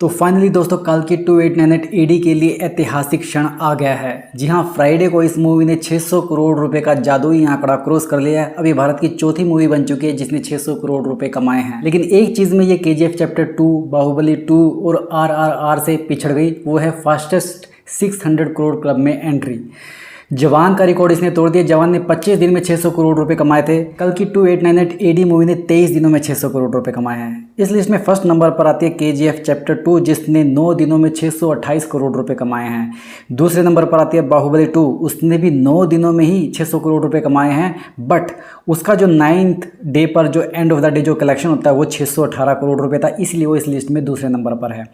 तो फाइनली दोस्तों कल्कि 2898 एडी के लिए ऐतिहासिक क्षण आ गया है। जी हाँ, फ्राइडे को इस मूवी ने 600 करोड़ रुपए का जादुई आंकड़ा क्रॉस कर लिया है। अभी भारत की चौथी मूवी बन चुकी है जिसने 600 करोड़ रुपए कमाए हैं। लेकिन एक चीज में ये केजीएफ चैप्टर 2, बाहुबली 2 और RRR से पिछड़ गई, वो है फास्टेस्ट 600 करोड़ क्लब में एंट्री। जवान का रिकॉर्ड इसने तोड़ दिया। जवान ने 25 दिन में 600 करोड़ रुपए कमाए थे। कल्कि 2898 एडी मूवी ने 23 दिनों में 600 करोड़ रुपए कमाए हैं। इस लिस्ट में फर्स्ट नंबर पर आती है केजीएफ चैप्टर 2 जिसने 9 दिनों में 628 करोड़ रुपए कमाए हैं। दूसरे नंबर पर आती है बाहुबली 2, उसने भी 9 दिनों में ही 600 करोड़ रुपए कमाए हैं। बट उसका जो 9th डे पर जो एंड ऑफ द डे जो कलेक्शन होता है वो 618 करोड़ रुपए था, इसलिए वो इस लिस्ट में दूसरे नंबर पर है।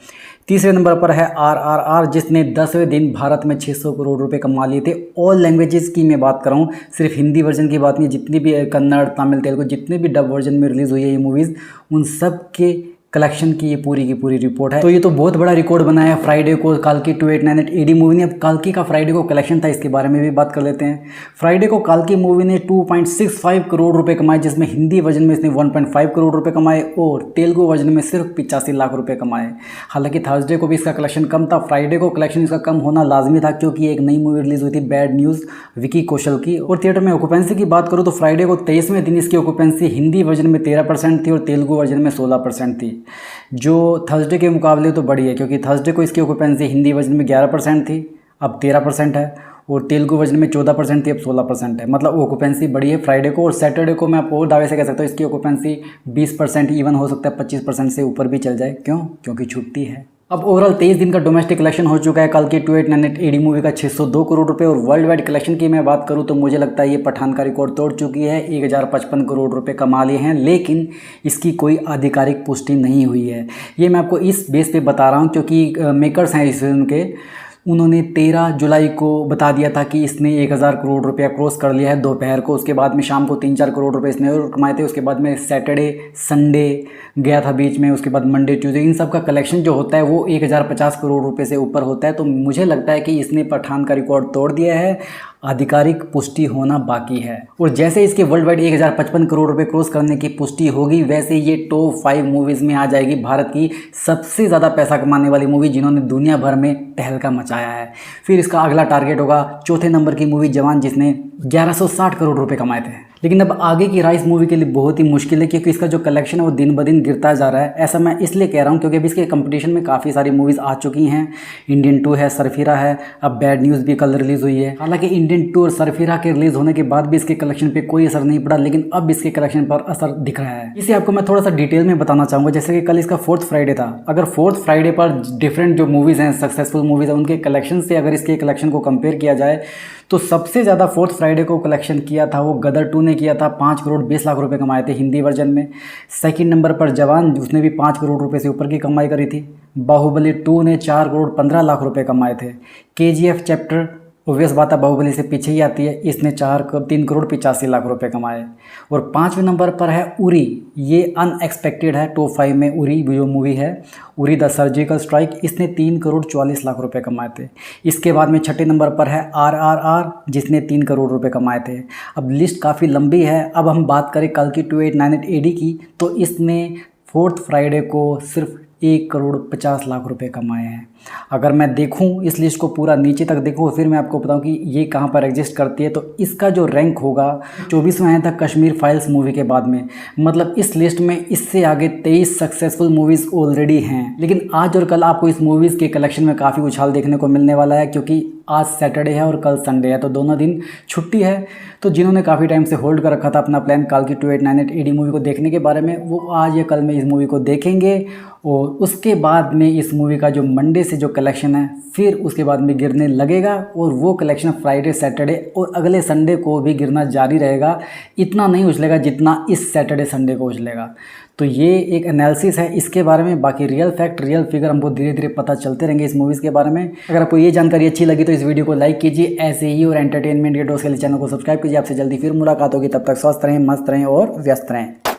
तीसरे नंबर पर है RRR जिसने 10वें दिन भारत में 600 करोड़ रुपए कमा लिए थे। ऑल लैंग्वेजेस की मैं बात कर रहा हूँ, सिर्फ हिंदी वर्जन की बात नहीं, जितनी भी कन्नड़, तमिल, तेलुगु जितने भी डब वर्जन में रिलीज़ हुई है ये मूवीज़, उन सब के कलेक्शन की ये पूरी की पूरी रिपोर्ट है। तो ये तो बहुत बड़ा रिकॉर्ड बनाया है फ्राइडे को कल्कि 2898 एडी मूवी ने। अब कल्कि का फ्राइडे को कलेक्शन था, इसके बारे में भी बात कर लेते हैं। फ्राइडे को कल्कि मूवी ने 2.65 करोड़ रुपए कमाए, जिसमें हिंदी वर्जन में इसने 1.5 करोड़ रुपए कमाए और तेलुगु वर्जन में सिर्फ 85 लाख रुपए कमाए। हालांकि थर्सडे को भी इसका कलेक्शन कम था। फ्राइडे को कलेक्शन इसका कम होना लाजमी था क्योंकि एक नई मूवी रिलीज हुई थी बैड न्यूज़ विकी कौशल की। और थिएटर में ऑक्यूपेंसी की बात करूँ तो फ्राइडे को 23वें दिन इसकी ऑक्यूपेंसी हिंदी वर्जन में 13% थी और तेलुगु वर्जन में 16% थी, जो थर्सडे के मुकाबले तो बड़ी है क्योंकि थर्सडे को इसकी ऑक्यूपेंसी हिंदी वर्जन में 11% थी, अब 13% है, और तेलुगु वर्जन में 14% थी, अब 16% है। मतलब ऑक्यूपेंसी बड़ी है फ्राइडे को। और सैटरडे को मैं आपको और दावे से कह सकता हूँ इसकी ऑक्यूपेंसी 20%, इवन हो सकता है 25% से ऊपर भी चल जाए। क्यों? क्योंकि छुट्टी है। अब ओवरऑल 23 दिन का डोमेस्टिक कलेक्शन हो चुका है कल्कि 2898 एडी मूवी का 602 करोड़ रुपए। और वर्ल्ड वाइड कलेक्शन की मैं बात करूं तो मुझे लगता है ये पठान का रिकॉर्ड तोड़ चुकी है। 1055 करोड़ रुपए कमा लिए हैं, लेकिन इसकी कोई आधिकारिक पुष्टि नहीं हुई है। ये मैं आपको इस बेस पे बता रहा हूँ क्योंकि मेकर्स हैं इस फिल्म के, उन्होंने 13 जुलाई को बता दिया था कि इसने 1000 करोड़ रुपया क्रॉस कर लिया है दोपहर को। उसके बाद में शाम को 3-4 करोड़ रुपए इसने और कमाए थे। उसके बाद में सैटरडे, संडे गया था बीच में, उसके बाद मंडे, ट्यूसडे, इन सब का कलेक्शन जो होता है वो 1050 करोड़ रुपए से ऊपर होता है। तो मुझे लगता है कि इसने पठान का रिकॉर्ड तोड़ दिया है, आधिकारिक पुष्टि होना बाकी है। और जैसे इसके वर्ल्ड वाइड 1055 करोड़ रुपए क्रॉस करने की पुष्टि होगी वैसे ये टॉप 5 मूवीज़ में आ जाएगी, भारत की सबसे ज़्यादा पैसा कमाने वाली मूवी जिन्होंने दुनिया भर में तहलका मचाया है। फिर इसका अगला टारगेट होगा चौथे नंबर की मूवी जवान जिसने 1160 करोड़ रुपए कमाए थे। लेकिन अब आगे की राइस मूवी के लिए बहुत ही मुश्किल है क्योंकि इसका जो कलेक्शन है वो दिन ब दिन गिरता जा रहा है। ऐसा मैं इसलिए कह रहा हूँ क्योंकि अभी इसके कंपटीशन में काफ़ी सारी मूवीज़ आ चुकी हैं। इंडियन 2 है, सरफिरा है, अब बैड न्यूज़ भी कल रिलीज़ हुई है। हालांकि इंडियन 2 और सरफिरा के रिलीज़ होने के बाद भी इसके कलेक्शन पे कोई असर नहीं पड़ा, लेकिन अब इसके कलेक्शन पर असर दिख रहा है। इसे आपको मैं थोड़ा सा डिटेल में बताना चाहूँगा। जैसे कि कल इसका 4th फ्राइडे था, अगर 4th फ्राइडे पर डिफरेंट जो मूवीज़ हैं, सक्सेसफुल मूवीज़ हैं, उनके कलेक्शन से अगर इसके कलेक्शन को कंपेयर किया जाए तो सबसे ज़्यादा 4th फ्राइडे को कलेक्शन किया था वो गदर 2 ने किया था। 5 करोड़ 20 लाख रुपए कमाए थे हिंदी वर्जन में। सेकंड नंबर पर जवान, उसने भी 5 करोड़ रुपए से ऊपर की कमाई करी थी। बाहुबली 2 ने 4 करोड़ 15 लाख रुपए कमाए थे। केजीएफ चैप्टर ऑब्वियस बात है बाहुबली से पीछे ही आती है, इसने 3 करोड़ 85 लाख रुपए कमाए। और 5वें नंबर पर है उरी, ये अनएक्सपेक्टेड है टॉप 5 में। उरी जो मूवी है, उरी द सर्जिकल स्ट्राइक, इसने 3 करोड़ 44 लाख रुपए कमाए थे। इसके बाद में 6ठे नंबर पर है RRR जिसने 3 करोड़ रुपए कमाए थे। अब लिस्ट काफ़ी लंबी है। अब हम बात करें कल्कि 2898 एडी की तो इसने 4th फ्राइडे को सिर्फ 1 करोड़ 50 लाख रुपए कमाए हैं। अगर मैं देखूं इस लिस्ट को पूरा नीचे तक देखूं फिर मैं आपको बताऊं कि ये कहां पर एग्जिस्ट करती है, तो इसका जो रैंक होगा 24वां है तक कश्मीर फाइल्स मूवी के बाद में। मतलब इस लिस्ट में इससे आगे 23 सक्सेसफुल मूवीज़ ऑलरेडी हैं। लेकिन आज और कल आपको इस मूवीज़ के कलेक्शन में काफ़ी उछाल देखने को मिलने वाला है क्योंकि आज सैटरडे है और कल संडे है, तो दोनों दिन छुट्टी है। तो जिन्होंने काफ़ी टाइम से होल्ड कर रखा था अपना प्लान कल्कि 2898 एडी मूवी को देखने के बारे में, वो आज या कल में इस मूवी को देखेंगे। और उसके बाद में इस मूवी का जो मंडे से जो कलेक्शन है फिर उसके बाद में गिरने लगेगा और वो कलेक्शन फ्राइडे, सैटरडे और अगले संडे को भी गिरना जारी रहेगा। इतना नहीं उछलेगा जितना इस सैटरडे संडे को उछलेगा। तो ये एक एनालिसिस है इसके बारे में। बाकी रियल फैक्ट, रियल फिगर हमको धीरे धीरे पता चलते रहेंगे इस मूवीज़ के बारे में। अगर आपको ये जानकारी अच्छी लगी तो इस वीडियो को लाइक कीजिए। ऐसे ही और एंटरटेनमेंट के डोज के लिए चैनल को सब्सक्राइब कीजिए। आपसे जल्दी फिर मुलाकात होगी, तब तक स्वस्थ रहें, मस्त रहें और व्यस्त रहें।